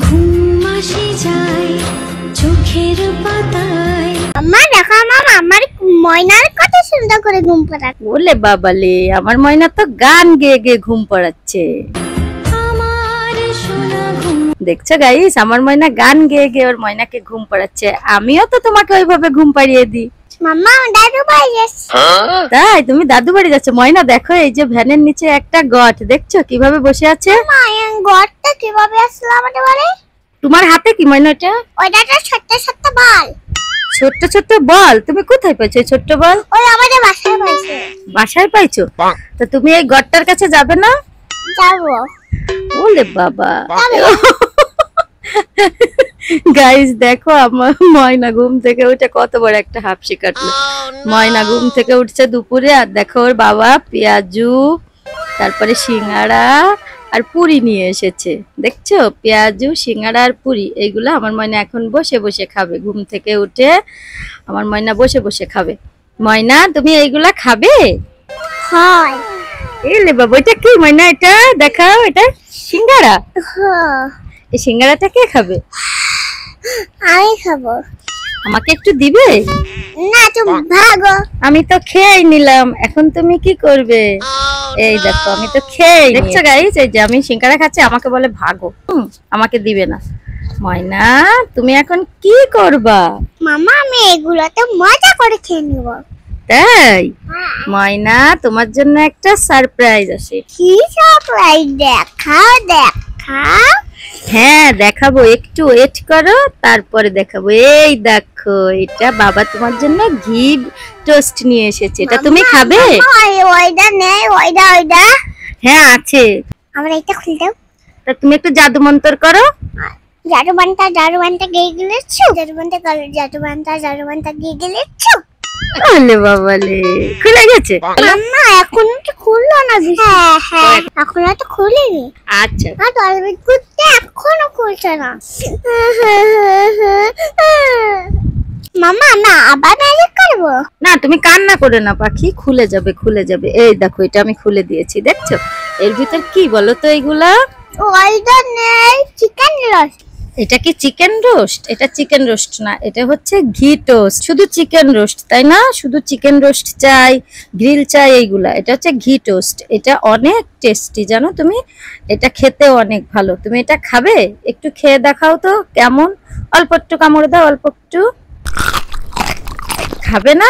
ঘুম আসে যায় চোখের পাতায়। আমার দেখো আমার ময়নার কত সুন্দর করে ঘুম পাড়াচ্ছে। ওলে বাবালে, আমার ময়না তো গান গেয়ে গেয়ে ঘুম পাড়াচ্ছে। আমার সোনা ঘুম। দেখছো গাইস, আমার ময়না গান গেয়ে গেয়ে ওর ময়নাকে ঘুম পাড়াচ্ছে। আমিও তো তোমাকে ওইভাবে ঘুম পাড়িয়ে দিই। মাম্মা দাদু বাড়ি যাচ্ছে। তাই তুমি দাদু বাড়ি যাচ্ছ? ময়না দেখো, এই যে ভ্যানের নিচে একটা গট দেখছো কিভাবে বসে আছে। মায়ের ঘরটা কিভাবে আসলো আমাদের বাড়ি? তোমার হাতে কি ময়না? এটা ওইটা তো ছোট্ট ছোট্ট বল। ছোট্ট ছোট্ট বল? তুমি কোথায় পাইছো এই ছোট্ট বল? ওই আমাদের বাসায় পাইছে। বাসায় পাইছো? তো তুমি এই গটটার কাছে যাবে না? যাবো। ওলে বাবা। গাইস দেখো, আমার ময়না ঘুম থেকে উঠে কত বড় একটা হাফসি কাটলো। ময়না ঘুম থেকে উঠছে দুপুরে, আর দেখো ওর বাবা পেঁয়াজু, তারপরে সিঙ্গাড়া আর পুরি নিয়ে এসেছে। দেখছো, পেঁয়াজু, সিঙ্গাড়া আর পুরি, এইগুলো আমার ময়না এখন বসে বসে খাবে। ঘুম থেকে উঠে আমার ময়না বসে বসে খাবে। ময়না, তুমি এইগুলা খাবে? হয়। এলে বাবা, এটা কি ময়না? এটা দেখাও, এটা সিঙ্গাড়া। এই সিঙ্গাড়াটা কে খাবে? আমি খাবো। আমাকে একটু দিবে? না, তুমি ভাগো। আমি তো খেয়েই নিলাম, এখন তুমি কি করবে? এই দেখো, আমি তো খেয়ে। দেখছো গাইস, এই যে আমি সিঙ্গাড়া খাচ্ছি, আমাকে বলে ভাগো। আমাকে দিবে না। ময়না, তুমি এখন কি করবা? মামা আমি এগুলোতে মজা করে খেয়ে নিব। তাই? ময়না, তোমার জন্য একটা সারপ্রাইজ আছে। কি সারপ্রাইজ? দেখাও দেখাও। হ্যাঁ দেখাবো, একটু ওয়েট করো, তারপরে দেখাবো। এই দেখো, এটা বাবা তোমার জন্য ঘি টোস্ট নিয়ে এসেছে। এটা তুমি খাবে? ওইটা নেই, ওইটা। হ্যাঁ আছে। আমরা এটা খুলে দাও। তা তুমি একটু জাদু মন্তর করো। জাদুবান্তা গিয়ে গেলেছো। জাদুবান্তা গিয়ে গেলেছো। আলে বাবালে, খুলে গেছে। মাম্মা এখন তো খুললো না। হ্যাঁ এখন তো খুলিনি। আচ্ছা, আর টয়লেট করতে এখনো খুলছে না। মাম্মা আমি আবার ম্যাজিক করবো? না তুমি কান্না করে না পাখি, খুলে যাবে খুলে যাবে। এই দেখো, এটা আমি খুলে দিয়েছি, দেখছো? এর ভিতর কি বলো তো এগুলা? ওইটা নেই, চিকেন রোস্ট। এটা কি চিকেন রোস্ট? এটা চিকেন রোস্ট না, এটা হচ্ছে ঘি টোস্ট। শুধু চিকেন রোস্ট, তাই না? শুধু চিকেন রোস্ট চাই, গ্রিল চাই, এইগুলা। এটা হচ্ছে ঘি টোস্ট। এটা অনেক টেস্টি, জানো তুমি? এটা খেতেও অনেক ভালো। তুমি এটা খাবে? একটু খেয়ে দেখাও তো কেমন। অল্প একটু কামড় দাও, অল্প একটু। খাবে না?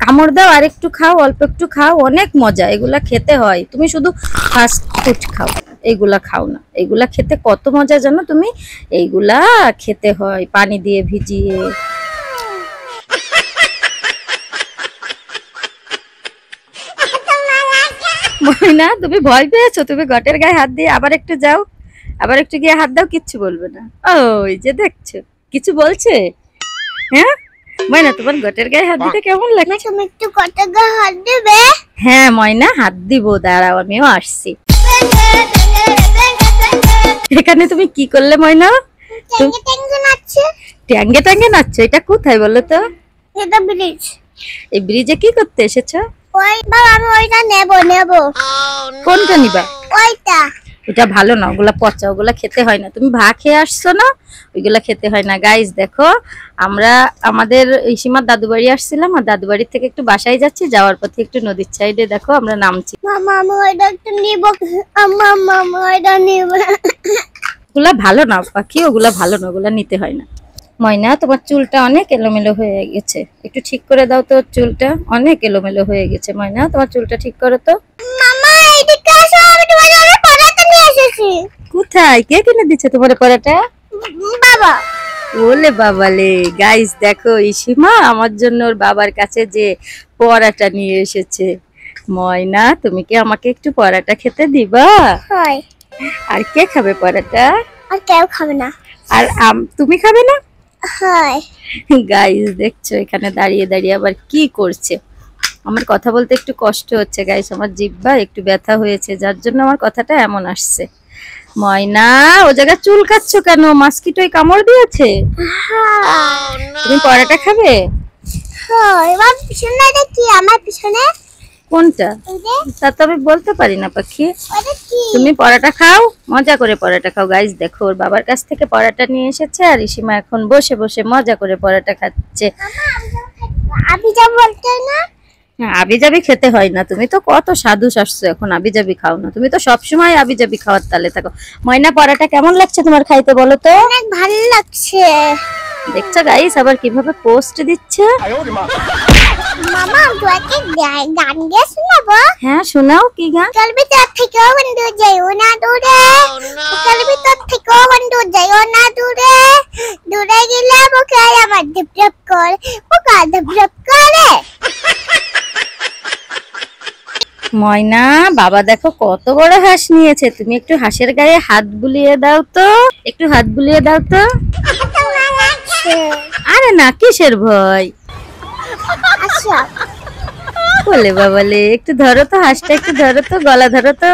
কামড় দাও, আর একটু খাও, অল্প একটু খাও। অনেক মজা, এগুলা খেতে হয়। তুমি শুধু ফাস্ট ফুড খাও, এইগুলা খাও না। এইগুলা খেতে কত মজা জানো তুমি? এইগুলা খেতে হয় পানি দিয়ে ভিজিয়ে। ময়না, তুমি ভয় পেয়েছো? তুমি গটের গায়ে হাত দিয়ে আবার একটু যাও, আবার একটু গিয়ে হাত দাও, কিচ্ছু বলবে না। ওই যে দেখছো, কিছু বলছে? হ্যাঁ ময়না, তোমার গটের গায়ে হাত দিতে কেমন লাগে? তুমি একটু কত গায়ে হাত দেবে? হ্যাঁ ময়না, হাত দিব, দাঁড়াও আমিও আসছি। এখানে তুমি কি করলে ময়না? ট্যাঙ্গে নাচছে। ট্যাঙ্গে ট্যাঙ্গে নাচছো? এটা কোথায় বলো তো? এটা ব্রিজ। এই ব্রিজে কি করতে এসেছো? ওই বাবা, আমি ওইটা নেব। কোনটা নিবা? ওইটা। ওটা ভালো না, ওগুলা পচা, ওগুলা খেতে হয় না। তুমি ভা খেয়ে আসছো না, ওইগুলা খেতে হয় না। গাইস দেখো, আমরা আমাদের সীমার দাদু বাড়ি আসছিলাম, আর দাদু বাড়ির থেকে একটু বাসায় যাচ্ছি, যাওয়ার পথে একটু নদীর সাইডে দেখো আমরা নামছি। মামা আমি ওইটা একটু নিব। মামা ওইটা নিব। ওগুলা ভালো না পাখি, ওগুলা ভালো না, ওগুলা নিতে হয় না। ময়না, তোমার চুলটা অনেক এলোমেলো হয়ে গেছে, একটু ঠিক করে দাও তো। চুলটা অনেক এলোমেলো হয়ে গেছে। ময়না, তোমার চুলটা ঠিক করো তো। মামা এদিকে আসো, আমি তোমার জন্য পরাটা নিয়ে এসেছি। কোথায়? কে কিনে দিচ্ছে তোমার পরাটা? বাবা। ওলে বাবালে, গাইস দেখো, ইসিমা আমার জন্য ওর বাবার কাছে যে পরাটা নিয়ে এসেছে। ময়না, তুমি কি আমাকে একটু পরাটা খেতে দিবা? হয়। আর কে খাবে পরাটা? আর কেউ খাবে না। আর তুমি খাবে না? হয়। গাইস দেখছো, এখানে দাঁড়িয়ে দাঁড়িয়ে আবার কি করছে। আমার কথা বলতে একটু কষ্ট হচ্ছে গাইস, আমার জিহ্বা একটু ব্যথা হয়েছে, যার জন্য আমার কথাটা এমন আসছে। ময়না, ও জায়গায় চুল কাটছো কেন? মস্কিটোই কামড় দিয়েছে? তুমি পরাটা খাবে? হয়। এবার পিছনে কি আমার পিছনে? কোনটা? তা তো আমি বলতে পারি না পাখি। তুমি পরোটা খাও, মজা করে পরোটা খাও। গাইস দেখো ওর বাবার কাছ থেকে পরোটা নিয়ে এসেছে আর ইসিমা এখন বসে বসে মজা করে পরোটা খাচ্ছে। আবিজাবি বলতে না? হ্যাঁ, আবিজাবি খেতে হয় না, তুমি তো কত সাধু শাসছো, এখন আবিজাবি খাও না, তুমি তো সবসময় আবিজাবি খাওয়ার তালে থাকো। ময়না পরোটা কেমন লাগছে তোমার খাইতে বলো তো? অনেক ভালো লাগছে। দেখছো গাইস আবার কিভাবে পোস্ট দিচ্ছে। মামা তোমাকে গান গিয়ে শোনাবো? হ্যাঁ শোনাও, কি গান? বুকের ভিতর থেকেও বন্ধু যাইও না দূরে, বুকের ভিতর থেকেও বন্ধু যাইও না দূরে, দূরে গেলে বুকে আমার ঢিপ ঢিপ করে, বুকা ঢিপ ঢিপ করে। ময়না বাবা দেখো কত বড় হাঁস নিয়েছে, তুমি একটু হাঁসের গায়ে হাত বুলিয়ে দাও তো, একটু হাত বুলিয়ে দাও তো। আরে না, কিসের ভয়? আচ্ছা বলে বাবালে, একটু ধরো তো হাঁসটা, একটু ধরো তো, গলা ধরো তো,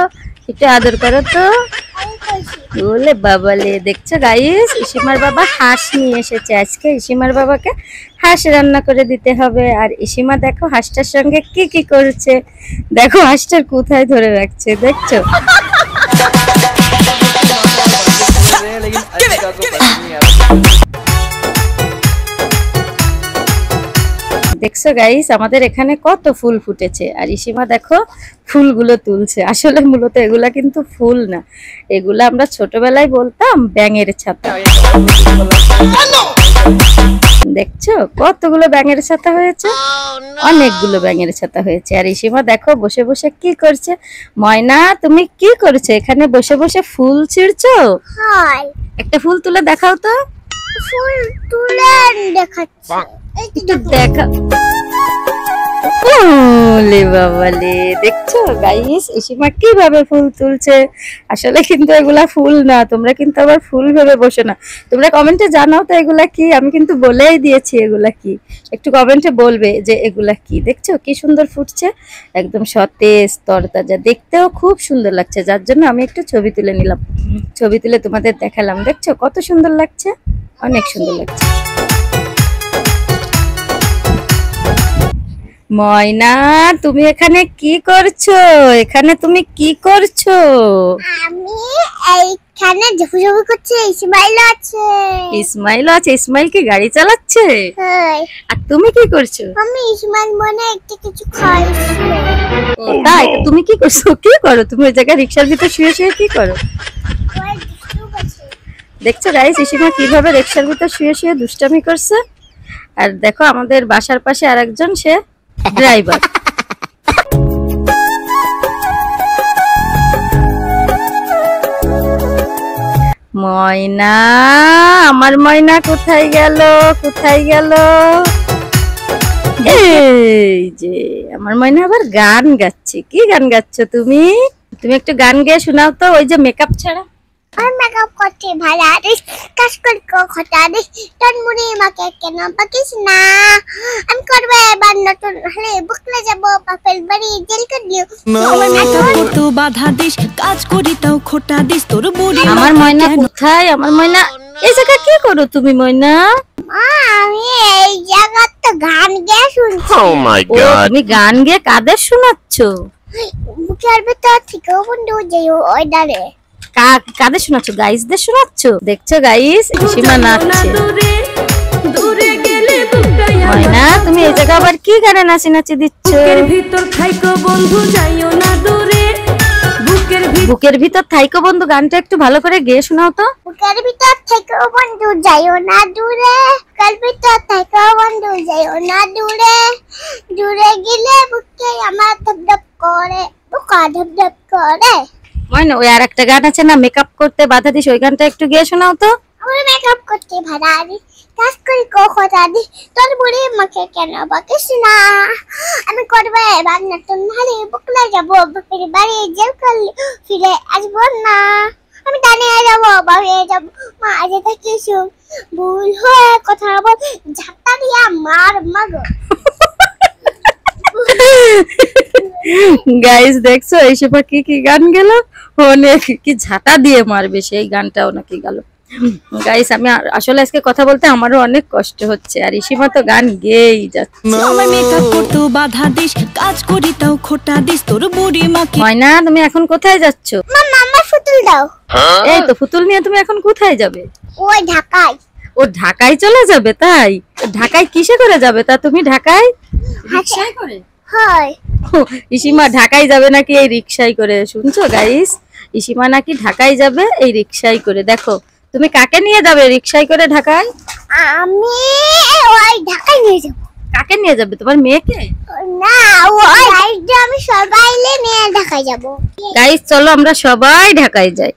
একটু আদর করো তো। বলে বাবালে, দেখছো গাইস ইসিমার বাবা হাঁস নিয়ে এসেছে, আজকে ইসিমার বাবাকে হাঁস রান্না করে দিতে হবে। আর ইসিমা দেখো হাঁসটার সঙ্গে কি কি করছে, দেখো হাঁসটার কোথায় ধরে রাখছে, দেখছো? দেখছো গাইস আমাদের এখানে কত ফুল ফুটেছে, আর ইসিমা দেখো ফুলগুলো তুলছে। আসলে মূলত এগুলা কিন্তু ফুল না, এগুলা আমরা ছোটবেলায় বলতাম ব্যাঙের ছাতা। দেখছো কতগুলো ব্যাঙের ছাতা হয়েছে, অনেকগুলো ব্যাঙের ছাতা হয়েছে। আর ইসিমা দেখো বসে বসে কি করছে। ময়না তুমি কি করছো এখানে বসে বসে? ফুল ছিঁড়ছো? হয়, একটা ফুল তুলে দেখাও তো। ফুল তুলে দেখাচ্ছি, একটু দেখা। ওলে বাবালে, দেখছো গাইস ইসিমা কিভাবে ফুল তুলছে। আসলে কিন্তু এগুলা ফুল না, তোমরা কিন্তু আবার ফুল ভেবে বসে না। তোমরা কমেন্টে জানাও তো এগুলা কি, আমি কিন্তু বলেই দিয়েছি এগুলা কি, একটু কমেন্টে বলবে যে এগুলা কি। দেখছো কি সুন্দর ফুটছে, একদম সতেজ তরতাজা, দেখতেও খুব সুন্দর লাগছে, যার জন্য আমি একটু ছবি তুলে নিলাম, ছবি তুলে তোমাদের দেখালাম। দেখছো কত সুন্দর লাগছে, অনেক সুন্দর লাগছে। ময়না তুমি এখানে কি করছো? এখানে তুমি কি করছো? আমি এইখানে ঝুপঝুপি করছি, ইসমাইল আছে। ইসমাইল আছে? ইসমাইল কি গাড়ি চালাচ্ছে? হ্যাঁ, আর তুমি কি করছো? আমি ইসমাইল মনে একটু কিছু খাইছি। ও তাই, তো তুমি কি করছো? কি করো তুমি ওই জায়গায় রিক্সার ভিতর শুয়ে শুয়ে কি করো? ওই দুষ্টু করছে। দেখছো গাইস ইসিমা কিভাবে রিক্সার ভিতর শুয়ে শুয়ে দুষ্টামি করছে। আর দেখো আমাদের বাসার পাশে আরেকজন, সে ড্রাইভার। ময়না, আমার ময়না কোথায় গেল, কোথায় গেল? এই যে আমার ময়না আবার গান গাচ্ছে। কি গান গাচ্ছ তুমি? তুমি একটু গান গেয়ে শোনাও তো, ওই যে মেকআপ ছাড়া। আর মেকআপ করতে ভালো আরে কাজ করে কথা আরে তোর মুড়ি মাকে কেন পাকিস না। আমি করবো এবার নতুন হলে বুকলে যাবো বাপের বাড়ি জেল করে দিও। তো বাধা দিস, কাজ করি তাও খোটা দিস, তোর বুড়ি আমার ময়না কোথায়? আমার ময়না এই জায়গায় কি করো তুমি ময়না? আমি এই জায়গার তো গান গেয়ে শুনছি। Oh my O god. তুমি গান গেয়ে কাদের শোনাচ্ছ? বুকের ভিতর থেকেও বন্ধু যাইও ওই ডারে। কাদের শোনাচ্ছ? গাইসদের শোনাচ্ছ? দেখছো গাইস সীমা নাচছে। দূরে গেলে বুকটাই ময়না তুমি এই জায়গা আবার কি গানে নাচি নাচি দিচ্ছ? বুকের ভিতর থাইকো বন্ধু যাইও না দূরে, বুকের বুকের ভিতর থাইকো বন্ধু গানটা একটু ভালো করে গেয়ে শোনাও তো। বুকের ভিতর থেকেও বন্ধু যাইও না দূরে, বুকের ভিতর থেকেও বন্ধু যাইও না দূরে, দূরে গেলে বুকে আমার ধপ ধপ করে, বুকা ধপ ধপ করে। ময়না ওই আর একটা গান আছে না, মেকআপ করতে বাধা দিস, ওই গানটা একটু গেয়ে শোনাও তো। আমার মেকআপ করতে ভাড়া দি কাজ করি কথা দি, তোর বুড়ি মাকে কেন বাকিস না। আমি করবো এবার নতুন হলে বুকলে যাবো বাপের বাড়ি জেল করলে ফিরে আসবো না। আমি দাঁড়িয়ে যাবো বাড়িয়ে যাবো মা আজে থাকিস ভুল হয়ে কথা বল ঝাঁটা দিয়া মার মাগো। গাইস দেখছো এই সীমা কি কি গান গেল, অনেক কি ঝাঁটা দিয়ে মারবে সেই গানটাও নাকি গেল। গাইস আমি আসলে আজকে কথা বলতে আমারও অনেক কষ্ট হচ্ছে, আর ইসিমা তো গান গেয়েই যাচ্ছে। আমার মেকআপ করতেও বাধা দিস, কাজ করি তাও খোটা দিস, তোর বুড়ি মাকে। ময়না তুমি এখন কোথায় যাচ্ছ? মাম্মা আমার ফুতুল দাও। এই তো পুতুল নিয়ে তুমি এখন কোথায় যাবে? ওই ঢাকায়। ও ঢাকায় চলে যাবে? তাই ঢাকায় কিসে করে যাবে তা তুমি ঢাকায়? রিকশায় করে? হয় ও, ইসিমা ঢাকায় যাবে নাকি এই রিকশায় করে? শুনছো গাইস, ইসিমা নাকি ঢাকায় যাবে এই রিকশায় করে। দেখো তুমি কাকে নিয়ে যাবে রিকশায় করে ঢাকায়? আমি ওই ঢাকায় নিয়ে যাবো। কাকে নিয়ে যাবে? তোমার মেয়েকে? না ওই রাইডে আমি সবাই নিয়ে ঢাকায় যাবো। গাইস চলো আমরা সবাই ঢাকায় যাই।